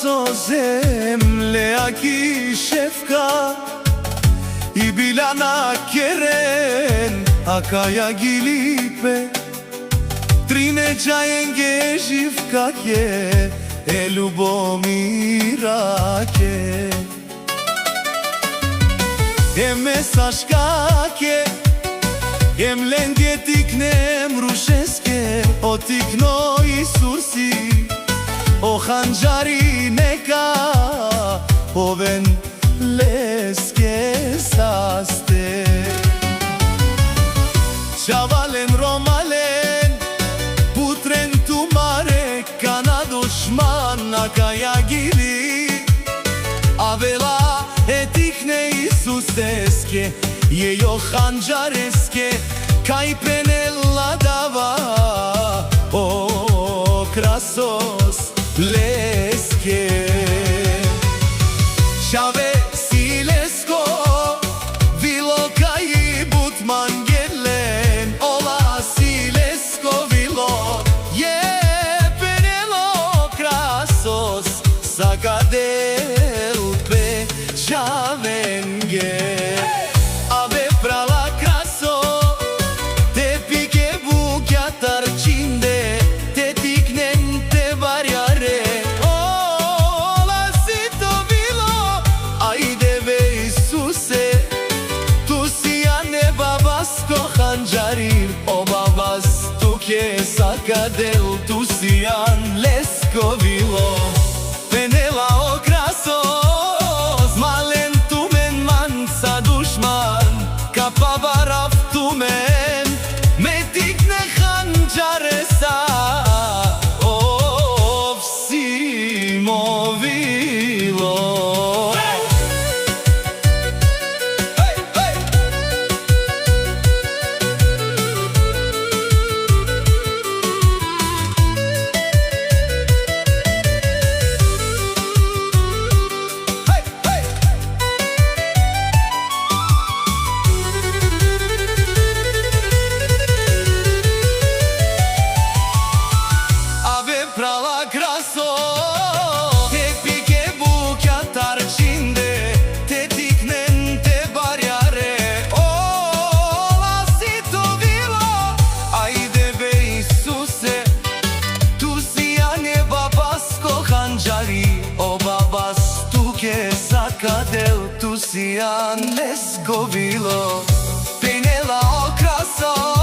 со земле, а кишевка и Биляна керен, а каја ги липе. Тринеджа енге живка ке, е Любомира ке. Еме сашка ке, ем ленге тикнем рушеске, о тикно Исуси, о ханджари нека, овен леске састе. Чавален ромален, путрен тумаре, кана душман, а каја гири, а вела е тикне Исусеске, je Johanđareske, kaj penela dava, o krasos leske. Šave silesko, vilo kaj butman gelen, ola silesko vilo, je penelo krasos, sakadelpe čavenge. O babas tu che sakadel tu sian leskovilo penela o krasos malen tu men mansa dushman kapavarav tu men metikne khanjaresa o vsimovilo. O babas tu che sakadel tu sian leskovilo penela o kraso.